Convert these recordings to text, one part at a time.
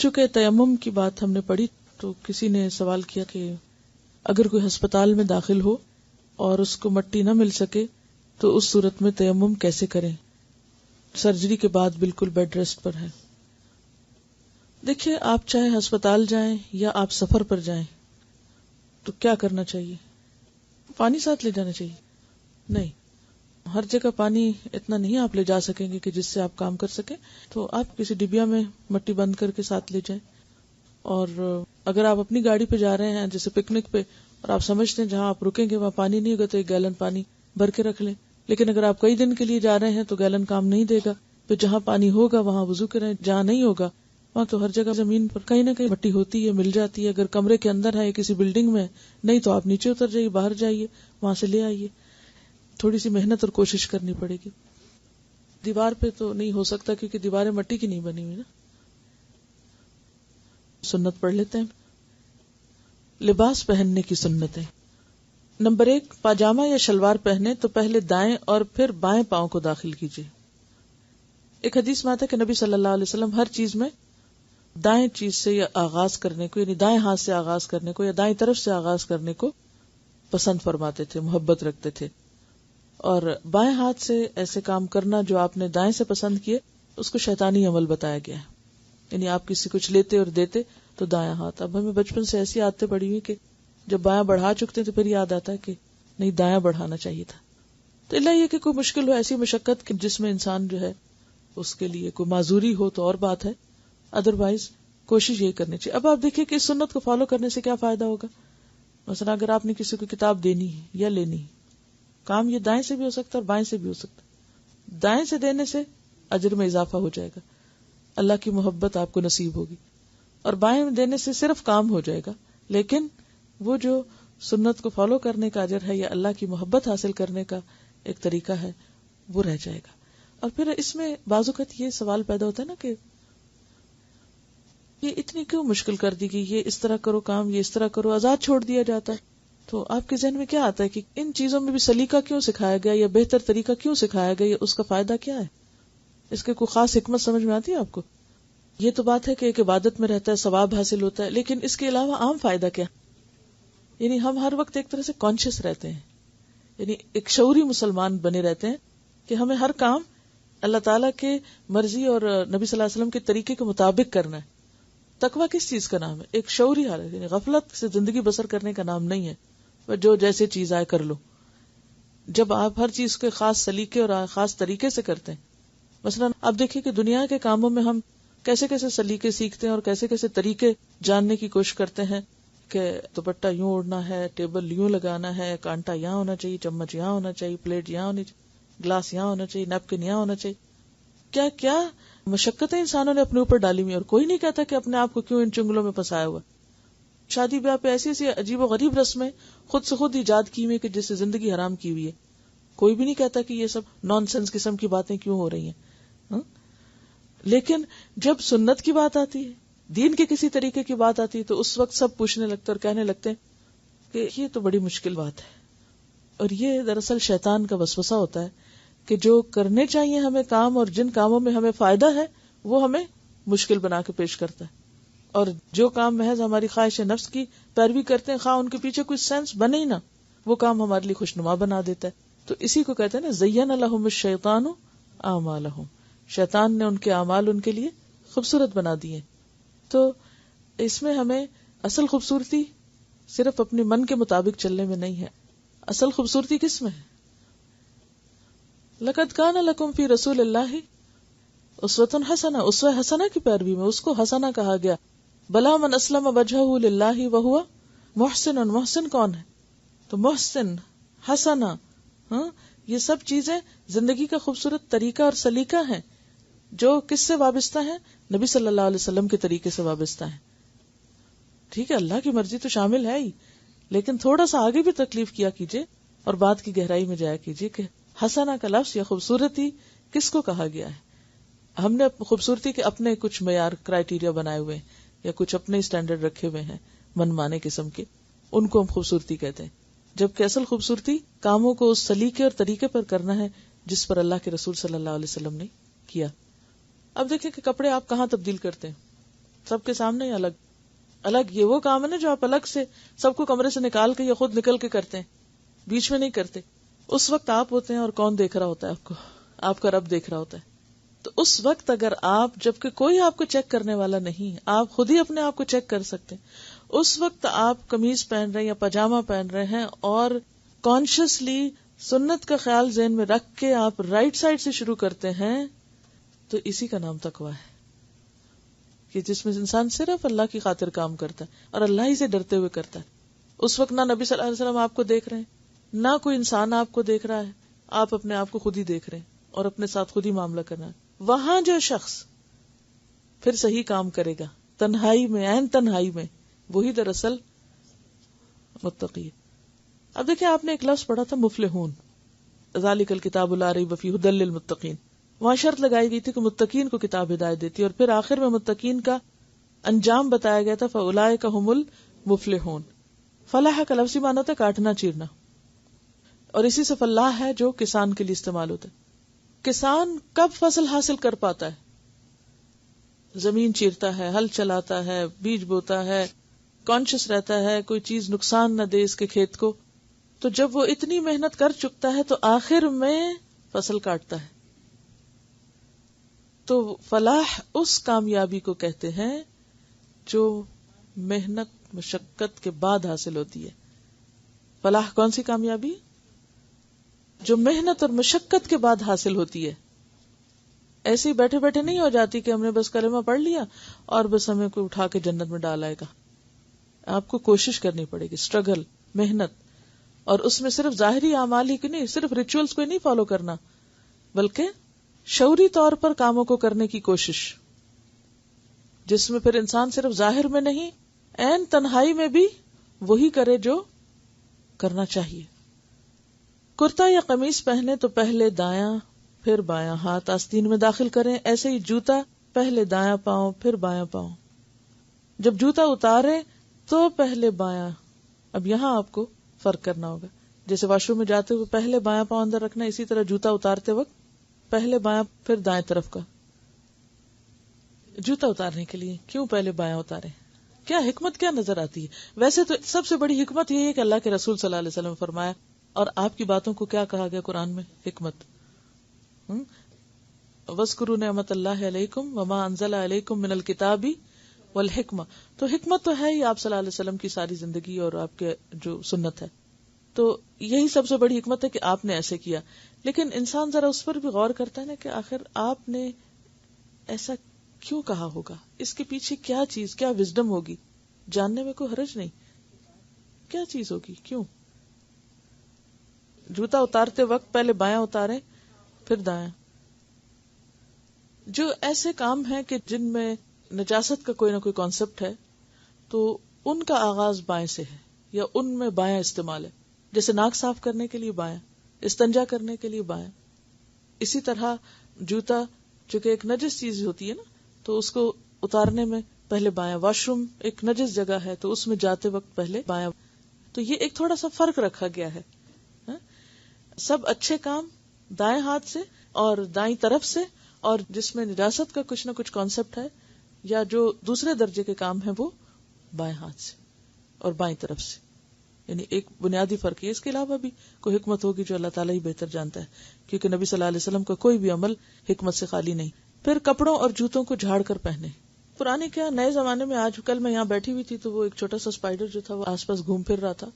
چونکہ تیمم کی بات ہم نے پڑھی تو کسی نے سوال کیا کہ اگر کوئی ہسپتال میں داخل ہو اور اس کو مٹی نہ مل سکے تو اس صورت میں تیمم کیسے کریں؟ سرجری کے بعد بالکل بیڈ ریسٹ پر ہے. دیکھیے، آپ چاہے ہسپتال جائیں یا آپ سفر پر جائیں تو کیا کرنا چاہیے؟ پانی ساتھ لے جانا چاہیے؟ نہیں، ہر جگہ پانی اتنا نہیں آپ لے جا سکیں گے کہ جس سے آپ کام کر سکیں، تو آپ کسی ڈبیا میں مٹی بند کر کے ساتھ لے جائیں. اور اگر آپ اپنی گاڑی پہ جا رہے ہیں جیسے پکنک پہ اور آپ سمجھتے ہیں جہاں آپ رکیں گے وہاں پانی نہیں ہوگا تو 1 گیلن پانی بھر کے رکھ لیں. لیکن اگر آپ کئی دن کے لیے جا رہے ہیں تو گیلن کام نہیں دے گا، تو جہاں پانی ہوگا وہاں وضو کریں، جہاں نہیں ہوگا وہاں تو ہر جگہ زمین پر کہیں نہ کہیں مٹی ہوتی ہے، مل جاتی ہے. اگر کمرے کے اندر ہے یا کسی بلڈنگ میں نہیں تو آپ نیچے اتر جائیے، باہر جائیے، وہاں سے لے آئیے. تھوڑی سی محنت اور کوشش کرنی پڑے گی. دیوار پہ تو نہیں ہو سکتا کیونکہ دیواریں مٹی کی نہیں بنی ہوئی نا. سنت پڑھ لیتے ہیں. لباس پہننے کی سنتیں. نمبر 1، پاجامہ یا شلوار پہنے تو پہلے دائیں اور پھر بائیں پاؤں کو داخل کیجیے. ایک حدیث میں آتا ہے کہ نبی صلی اللہ علیہ وسلم ہر چیز میں دائیں چیز سے یا آغاز کرنے کو، یعنی دائیں ہاتھ سے آغاز کرنے کو یا دائیں طرف سے آغاز کرنے کو پسند فرماتے تھے، محبت رکھتے تھے. اور بائیں ہاتھ سے ایسے کام کرنا جو آپ نے دائیں سے پسند کیے اس کو شیطانی عمل بتایا گیا ہے. یعنی آپ کسی کچھ لیتے اور دیتے تو دایاں ہاتھ. اب ہمیں بچپن سے ایسی عادتیں پڑی ہوئی کہ جب بایاں بڑھا چکتے تو پھر یاد آتا ہے کہ نہیں، دایاں بڑھانا چاہیے تھا. تو اللہ یہ کہ کوئی مشکل ہو، ایسی مشقت کہ جس میں انسان جو ہے اس کے لیے کوئی معذوری ہو تو اور بات ہے، ادروائز کوشش یہی کرنی چاہیے. اب آپ دیکھیں کہ اس سنت کو فالو کرنے سے کیا فائدہ ہوگا. مثلا اگر آپ نے کسی کو کتاب دینی ہے یا لینی ہے، کام یہ دائیں سے بھی ہو سکتا ہے اور بائیں سے بھی ہو سکتا ہے. دائیں سے دینے سے اجر میں اضافہ ہو جائے گا، اللہ کی محبت آپ کو نصیب ہوگی. اور بائیں میں دینے سے صرف کام ہو جائے گا، لیکن وہ جو سنت کو فالو کرنے کا اجر ہے یا اللہ کی محبت حاصل کرنے کا ایک طریقہ ہے وہ رہ جائے گا. اور پھر اس میں بعض اوقات یہ سوال پیدا ہوتا ہے نا کہ یہ اتنی کیوں مشکل کر دی گئی، یہ اس طرح کرو کام، یہ اس طرح کرو، آزاد چھوڑ دیا جاتا ہے. تو آپ کے ذہن میں کیا آتا ہے کہ ان چیزوں میں بھی سلیقہ کیوں سکھایا گیا یا بہتر طریقہ کیوں سکھایا گیا، اس کا فائدہ کیا ہے؟ اس کے کوئی خاص حکمت سمجھ میں آتی ہے آپ کو؟ یہ تو بات ہے کہ ایک عبادت میں رہتا ہے، ثواب حاصل ہوتا ہے، لیکن اس کے علاوہ عام فائدہ کیا؟ یعنی ہم ہر وقت ایک طرح سے کانشیس رہتے ہیں، یعنی ایک شعوری مسلمان بنے رہتے ہیں کہ ہمیں ہر کام اللہ تعالیٰ کے مرضی اور نبی صلی اللہ علیہ وسلم کے طریقے کے مطابق کرنا ہے. تقویٰ کس چیز کا نام ہے؟ ایک شعوری حالت، یعنی غفلت سے زندگی بسر کرنے کا نام نہیں ہے، جو جیسے چیز آئے کر لو. جب آپ ہر چیز کے خاص سلیقے اور خاص طریقے سے کرتے ہیں، مثلا آپ دیکھیں کہ دنیا کے کاموں میں ہم کیسے کیسے سلیقے سیکھتے ہیں اور کیسے کیسے طریقے جاننے کی کوشش کرتے ہیں کہ دوپٹہ یوں اوڑھنا ہے، ٹیبل یوں لگانا ہے، کانٹا یہاں ہونا چاہیے، چمچ یہاں ہونا چاہیے، پلیٹ یہاں ہونی چاہیے، گلاس یہاں ہونا چاہیے، نیپکن یہاں ہونا چاہیے. کیا کیا مشقتیں انسانوں نے اپنے اوپر ڈالی ہوئی، اور کوئی نہیں کہتا کہ اپنے آپ کو کیوں ان چنگلوں میں پھنسایا ہوا. شادی بیاہ پہ ایسی ایسی عجیب و غریب رسمیں خود سے خود ایجاد کی ہوئی کہ جس سے زندگی حرام کی ہوئی ہے. کوئی بھی نہیں کہتا کہ یہ سب نان سینس قسم کی باتیں کیوں ہو رہی ہیں. لیکن جب سنت کی بات آتی ہے، دین کے کسی طریقے کی بات آتی ہے، تو اس وقت سب پوچھنے لگتے اور کہنے لگتے ہیں کہ یہ تو بڑی مشکل بات ہے. اور یہ دراصل شیطان کا وسوسہ ہوتا ہے کہ جو کرنے چاہیے ہمیں کام اور جن کاموں میں ہمیں فائدہ ہے وہ ہمیں مشکل بنا کے پیش کرتا ہے، اور جو کام محض ہماری خواہش نفس کی پیروی کرتے ہیں، خواہ ان کے پیچھے کوئی سینس بنے ہی نہ، وہ کام ہمارے لیے خوشنما بنا دیتا ہے. تو اسی کو کہتے ہیں نا، زین لہم الشیطان اعمالہم، شیطان نے ان کے اعمال ان کے لیے خوبصورت بنا دیے. تو اس میں ہمیں اصل خوبصورتی صرف اپنے من کے مطابق چلنے میں نہیں ہے. اصل خوبصورتی کس میں ہے؟ لقد کان لکم فی رسول اللہ اسوۃ حسنہ، اسوہ حسنہ کی پیروی میں اس کو حسنہ کہا گیا. بلا من اسلم وجہہ للہ وہو محسن. محسن کون ہے؟ تو محسن، حسنہ، یہ سب چیزیں زندگی کا خوبصورت طریقہ اور سلیقہ ہیں جو کس سے وابستہ ہیں؟ نبی صلی اللہ علیہ وسلم کے طریقے سے وابستہ ہیں. ٹھیک ہے، اللہ کی مرضی تو شامل ہے ہی، لیکن تھوڑا سا آگے بھی تکلیف کیا کیجئے اور بات کی گہرائی میں جایا کیجئے کہ حسنہ کا لفظ یا خوبصورتی کس کو کہا گیا ہے. ہم نے خوبصورتی کے اپنے کچھ معیار کرائیٹیریا بنائے ہوئے ہیں یا کچھ اپنے اسٹینڈرڈ رکھے ہوئے ہیں من مانے قسم کے، ان کو ہم خوبصورتی کہتے ہیں. جبکہ اصل خوبصورتی کاموں کو اس سلیقے اور طریقے پر کرنا ہے جس پر اللہ کے رسول صلی اللہ علیہ وسلم نے کیا. اب دیکھیں کہ کپڑے آپ کہاں تبدیل کرتے ہیں. سب کے سامنے ہی الگ الگ. یہ وہ کام ہے نا جو آپ الگ سے سب کو کمرے سے نکال کے یا خود نکل کے کرتے ہیں، بیچ میں نہیں کرتے. اس وقت آپ ہوتے ہیں اور کون دیکھ رہا ہوتا ہے آپ کو؟ آپ کا رب دیکھ رہا ہوتا ہے. تو اس وقت اگر آپ، جبکہ کوئی آپ کو چیک کرنے والا نہیں، آپ خود ہی اپنے آپ کو چیک کر سکتے ہیں، اس وقت آپ قمیض پہن رہے ہیں یا پاجامہ پہن رہے ہیں اور کانشیسلی سنت کا خیال ذہن میں رکھ کے آپ رائٹ سائڈ سے شروع کرتے ہیں، تو اسی کا نام تقویٰ ہے، کہ جس میں انسان صرف اللہ کی خاطر کام کرتا ہے اور اللہ ہی سے ڈرتے ہوئے کرتا ہے. اس وقت نہ نبی صلی اللہ علیہ وسلم آپ کو دیکھ رہے ہیں، نہ کوئی انسان آپ کو دیکھ رہا ہے، آپ اپنے آپ کو خود ہی دیکھ رہے ہیں اور اپنے ساتھ خود ہی معاملہ کرنا ہے. وہاں جو شخص پھر صحیح کام کرے گا تنہائی میں، عین تنہائی میں، وہی دراصل متقی ہے. اب دیکھیں، آپ نے ایک لفظ پڑھا تھا مفلحون، ذالک الکتاب لا ریب فیہ ھدی للمتقین. وہاں شرط لگائی گئی تھی کہ متقین کو کتاب ہدایت دیتی ہے، اور پھر آخر میں متقین کا انجام بتایا گیا تھا، فاولئک ھم المفلحون. فلاح کا لفظی معنی ہوتا ہے کاٹنا چیرنا، اور اسی سے فلاح ہے جو کسان کے لیے استعمال ہوتا ہے. کسان کب فصل حاصل کر پاتا ہے؟ زمین چیرتا ہے، ہل چلاتا ہے، بیج بوتا ہے، کانشیس رہتا ہے کوئی چیز نقصان نہ دے اس کے کھیت کو. تو جب وہ اتنی محنت کر چکتا ہے تو آخر میں فصل کاٹتا ہے. تو فلاح اس کامیابی کو کہتے ہیں جو محنت مشقت کے بعد حاصل ہوتی ہے. فلاح کون سی کامیابی؟ جو محنت اور مشقت کے بعد حاصل ہوتی ہے. ایسے ہی بیٹھے بیٹھے نہیں ہو جاتی کہ ہم نے بس کلمہ پڑھ لیا اور بس ہمیں کوئی اٹھا کے جنت میں ڈال آئے گا. آپ کو کوشش کرنی پڑے گی، اسٹرگل، محنت. اور اس میں صرف ظاہری اعمال ہی کی نہیں، صرف ریچولز کو نہیں فالو کرنا، بلکہ شعوری طور پر کاموں کو کرنے کی کوشش، جس میں پھر انسان صرف ظاہر میں نہیں، عین تنہائی میں بھی وہی کرے جو کرنا چاہیے. کرتا یا قمیص پہنے تو پہلے دایاں پھر بایاں ہاتھ آستین میں داخل کریں. ایسے ہی جوتا پہلے دایاں پاؤں پھر بایاں پاؤں. جب جوتا اتارے تو پہلے بایاں. اب یہاں آپ کو فرق کرنا ہوگا. جیسے واش روم میں جاتے ہوئے پہلے بایاں پاؤں اندر رکھنا، اسی طرح جوتا اتارتے وقت پہلے بایاں پھر دائیں طرف کا. جوتا اتارنے کے لیے کیوں پہلے بایاں اتارے؟ کیا حکمت کیا نظر آتی ہے؟ ویسے تو سب سے بڑی حکمت یہ ہے کہ اللہ کے رسول صلی اللہ علیہ وسلم نے فرمایا، اور آپ کی باتوں کو کیا کہا گیا قرآن میں؟ حکمت. وَاذْكُرُوا نِعْمَتَ اللَّهِ عَلَيْكُمْ وَمَا أَنزَلَ عَلَيْكُمْ مِنَ الْكِتَابِ وَالْحِكْمَةِ. تو حکمت تو ہے ہی آپ صلی اللہ علیہ وسلم کی ساری زندگی اور آپ کے جو سنت ہے، تو یہی سب سے بڑی حکمت ہے کہ آپ نے ایسے کیا. لیکن انسان ذرا اس پر بھی غور کرتا ہے نا کہ آخر آپ نے ایسا کیوں کہا ہوگا، اس کے پیچھے کیا چیز، کیا وزڈم ہوگی. جاننے میں کوئی حرج نہیں، کیا چیز ہوگی، کیوں. جوتا اتارتے وقت پہلے بایاں اتاریں پھر دایاں. جو ایسے کام ہیں کہ جن میں نجاست کا کوئی نہ کوئی کانسیپٹ ہے تو ان کا آغاز بائیں سے ہے، یا ان میں بایاں استعمال ہے. جیسے ناک صاف کرنے کے لیے بایاں، استنجا کرنے کے لیے بایاں. اسی طرح جوتا جو کہ ایک نجس چیز ہوتی ہے نا، تو اس کو اتارنے میں پہلے بایاں. واش روم ایک نجس جگہ ہے تو اس میں جاتے وقت پہلے بایاں. تو یہ ایک تھوڑا سا فرق رکھا گیا ہے. سب اچھے کام دائیں ہاتھ سے اور دائیں طرف سے، اور جس میں نجاست کا کچھ نہ کچھ کانسیپٹ ہے یا جو دوسرے درجے کے کام ہیں وہ بائیں ہاتھ سے اور بائیں طرف سے. یعنی ایک بنیادی فرق ہے. اس کے علاوہ بھی کوئی حکمت ہوگی جو اللہ تعالیٰ ہی بہتر جانتا ہے، کیونکہ نبی صلی اللہ علیہ وسلم کا کوئی بھی عمل حکمت سے خالی نہیں. پھر کپڑوں اور جوتوں کو جھاڑ کر پہنے. پرانے کیا نئے زمانے میں، آج کل میں یہاں بیٹھی ہوئی تھی تو وہ ایک چھوٹا سا اسپائڈر جو تھا وہ آس پاس گھوم پھر رہا تھا.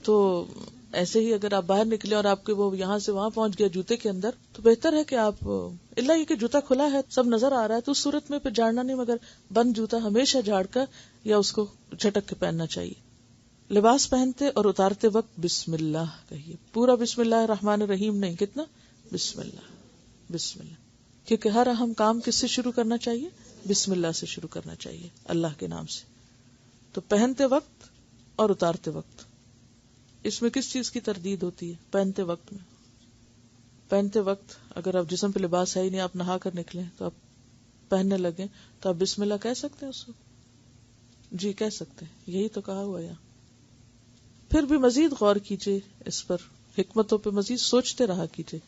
تو ایسے ہی اگر آپ باہر نکلے اور آپ کے وہ یہاں سے وہاں پہنچ گیا جوتے کے اندر، تو بہتر ہے کہ آپ، اللہ یہ کہ جوتا کھلا ہے سب نظر آ رہا ہے، تو اس صورت میں پھر جھاڑنا نہیں، مگر بند جوتا ہمیشہ جھاڑ کر یا اس کو جھٹک کے پہننا چاہیے. لباس پہنتے اور اتارتے وقت بسم اللہ کہیے. پورا بسم اللہ الرحمن الرحیم نہیں، کتنا بسم اللہ بسم اللہ. کیونکہ ہر اہم کام کس سے شروع کرنا چاہیے؟ بسم اللہ سے شروع کرنا چاہیے، اللہ کے نام سے. تو پہنتے وقت اور اتارتے وقت اس میں کس چیز کی تردید ہوتی ہے؟ پہنتے وقت میں. پہنتے وقت اگر آپ جسم پہ لباس ہے ہی نہیں، آپ نہا کر نکلیں تو آپ پہننے لگیں تو آپ بسم اللہ کہہ سکتے ہیں اس کو؟ جی کہہ سکتے ہیں، یہی تو کہا ہوا یہاں. پھر بھی مزید غور کیجئے اس پر، حکمتوں پہ مزید سوچتے رہا کیجئے.